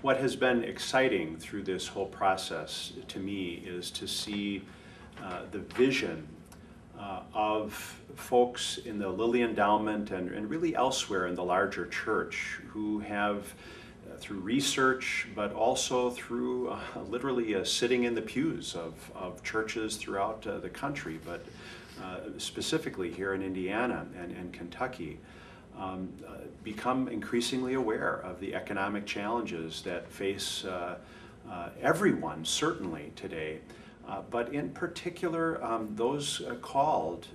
What has been exciting through this whole process to me is to see the vision of folks in the Lilly Endowment and really elsewhere in the larger church who have, through research, but also through literally sitting in the pews of churches throughout the country, but specifically here in Indiana and Kentucky, become increasingly aware of the economic challenges that face everyone, certainly today, but in particular those called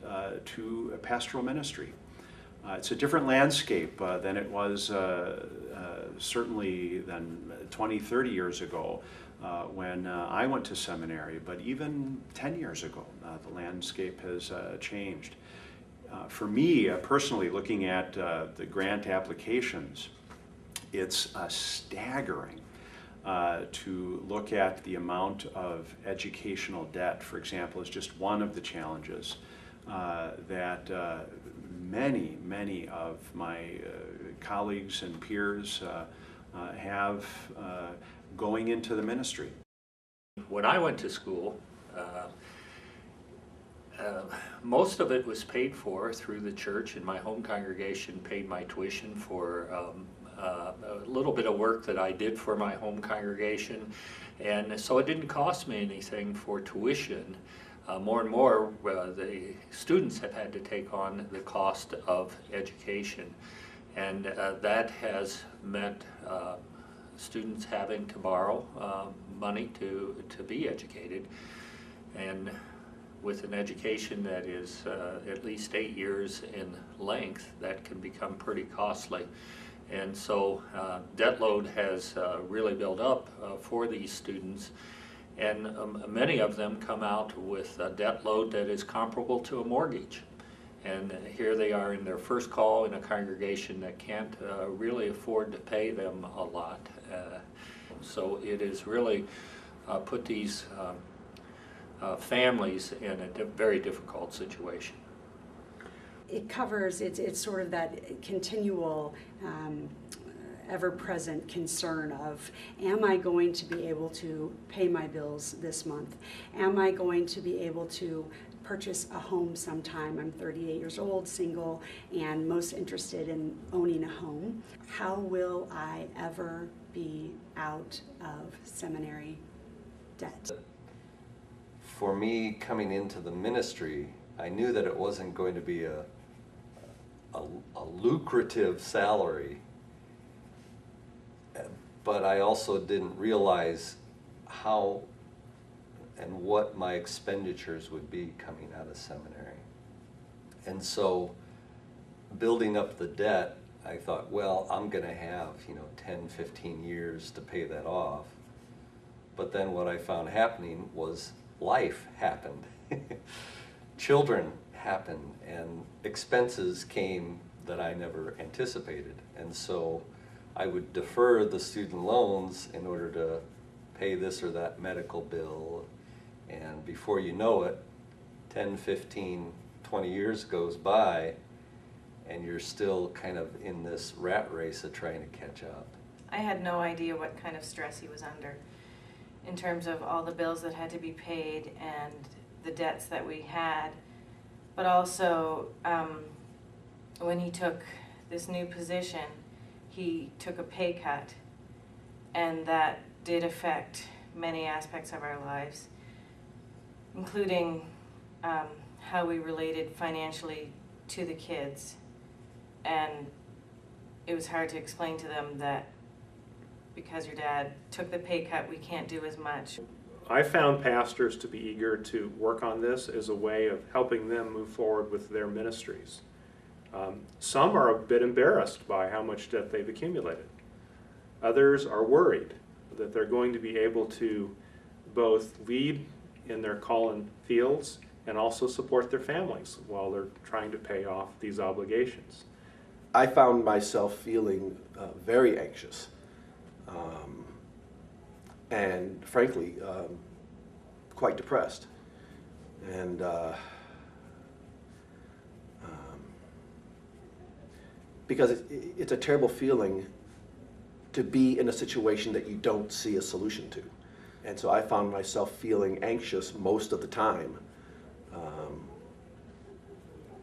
to pastoral ministry. It's a different landscape than it was certainly than 20, 30 years ago when I went to seminary, but even 10 years ago, the landscape has changed. For me, personally, looking at the grant applications, it's staggering to look at the amount of educational debt, for example, is just one of the challenges that many of my colleagues and peers have going into the ministry. When I went to school, most of it was paid for through the church, and my home congregation paid my tuition for a little bit of work that I did for my home congregation, and so it didn't cost me anything for tuition. More and more, the students have had to take on the cost of education, and that has meant students having to borrow money to be educated. And with an education that is at least 8 years in length, that can become pretty costly. And so debt load has really built up for these students, and many of them come out with a debt load that is comparable to a mortgage. And here they are in their first call in a congregation that can't really afford to pay them a lot. So it has really put these families in a very difficult situation. It covers, it's sort of that continual ever-present concern of, am I going to be able to pay my bills this month? Am I going to be able to purchase a home sometime? I'm 38 years old, single, and most interested in owning a home. How will I ever be out of seminary debt? For me, coming into the ministry, I knew that it wasn't going to be a lucrative salary, but I also didn't realize how and what my expenditures would be coming out of seminary. And so, building up the debt, I thought, well, I'm going to have 10, 15 years to pay that off. But then what I found happening was life happened. Children happened, and expenses came that I never anticipated. And so I would defer the student loans in order to pay this or that medical bill. And before you know it, 10, 15, 20 years goes by, and you're still kind of in this rat race of trying to catch up. I had no idea what kind of stress he was under in terms of all the bills that had to be paid and the debts that we had. But also, when he took this new position, he took a pay cut, and that did affect many aspects of our lives, including how we related financially to the kids. And it was hard to explain to them that because your dad took the pay cut, we can't do as much. I found pastors to be eager to work on this as a way of helping them move forward with their ministries. Some are a bit embarrassed by how much debt they've accumulated. Others are worried that they're going to be able to both lead in their call in fields and also support their families while they're trying to pay off these obligations. I found myself feeling very anxious and frankly quite depressed. And because it's a terrible feeling to be in a situation that you don't see a solution to. And so I found myself feeling anxious most of the time,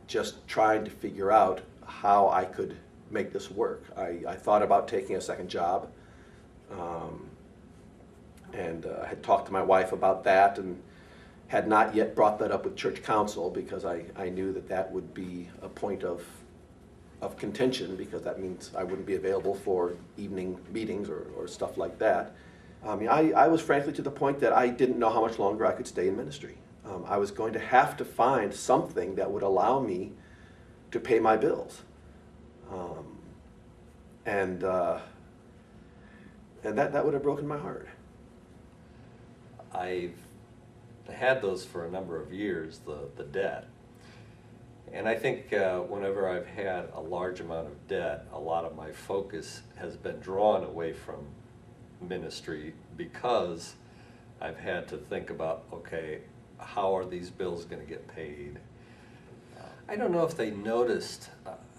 just trying to figure out how I could make this work. I thought about taking a second job, and had talked to my wife about that, and had not yet brought that up with church council, because I knew that that would be a point of contention, because that means I wouldn't be available for evening meetings or stuff like that. I mean, I was frankly to the point that I didn't know how much longer I could stay in ministry. I was going to have to find something that would allow me to pay my bills. And that would have broken my heart. I've had those for a number of years, the debt. And I think whenever I've had a large amount of debt, a lot of my focus has been drawn away from ministry, because I've had to think about, okay, how are these bills going to get paid? I don't know if they noticed.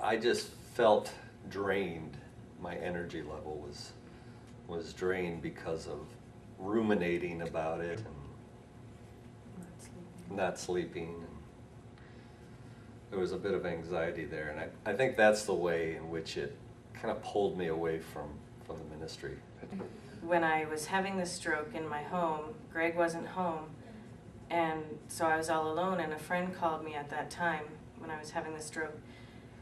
I just felt drained. My energy level was drained because of ruminating about it and not sleeping. There was a bit of anxiety there, and I think that's the way in which it kind of pulled me away from the ministry. When I was having the stroke in my home, Greg wasn't home, and so I was all alone, and a friend called me at that time when I was having the stroke,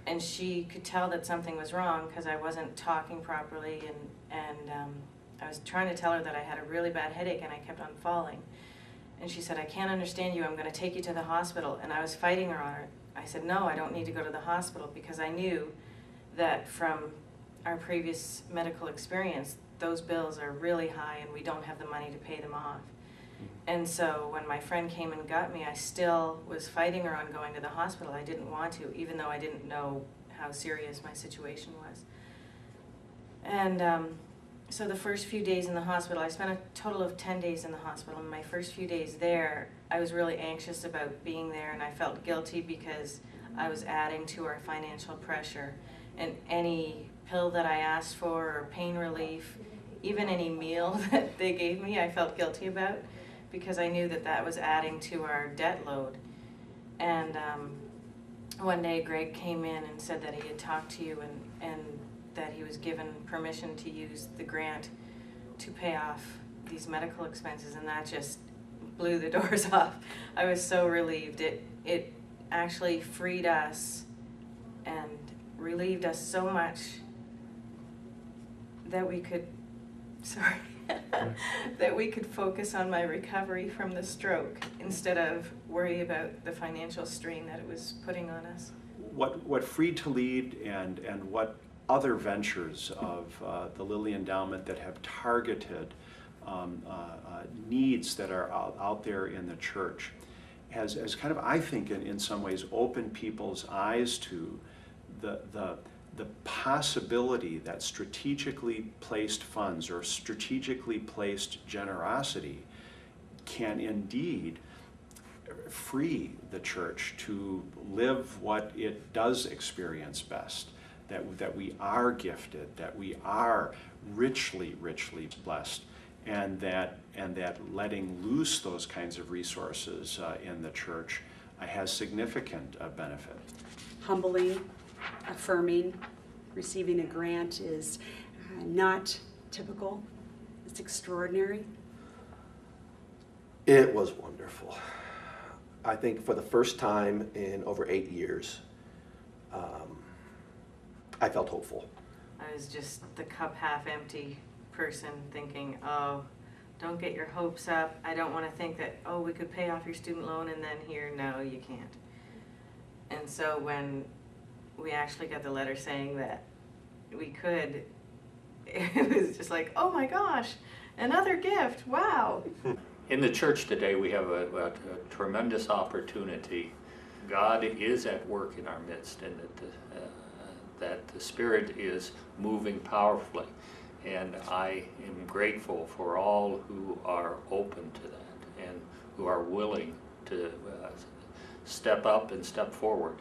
and she could tell that something was wrong because I wasn't talking properly, and I was trying to tell her that I had a really bad headache and I kept on falling. And she said, "I can't understand you, I'm going to take you to the hospital." And I was fighting her on it. I said, "No, I don't need to go to the hospital," because I knew that from our previous medical experience, those bills are really high and we don't have the money to pay them off. And so when my friend came and got me, I still was fighting her on going to the hospital. I didn't want to, even though I didn't know how serious my situation was. And so the first few days in the hospital, I spent a total of 10 days in the hospital. And my first few days there, I was really anxious about being there, and I felt guilty because I was adding to our financial pressure. And any pill that I asked for, or pain relief, even any meal that they gave me, I felt guilty about, because I knew that that was adding to our debt load. And one day Greg came in and said that he had talked to you, and that he was given permission to use the grant to pay off these medical expenses, and that just blew the doors off. I was so relieved. It actually freed us and relieved us so much that we could, that we could focus on my recovery from the stroke instead of worry about the financial strain that it was putting on us. What Freed to Lead and what other ventures of the Lilly Endowment that have targeted needs that are out there in the church has kind of, I think, in some ways opened people's eyes to the possibility that strategically placed funds or strategically placed generosity can indeed free the church to live what it does experience best, that we are gifted, that we are richly blessed, and that letting loose those kinds of resources in the church has significant benefit. Humbling, affirming, receiving a grant is not typical. It's extraordinary. It was wonderful. I think for the first time in over 8 years, I felt hopeful. I was just the cup half empty person thinking, oh, don't get your hopes up. I don't want to think that, oh, we could pay off your student loan and then here, no, you can't. And so when we actually got the letter saying that we could, it was just like, oh my gosh, another gift, wow. In the church today, we have a tremendous opportunity. God is at work in our midst, and that the Spirit is moving powerfully. And I am grateful for all who are open to that and who are willing to step up and step forward.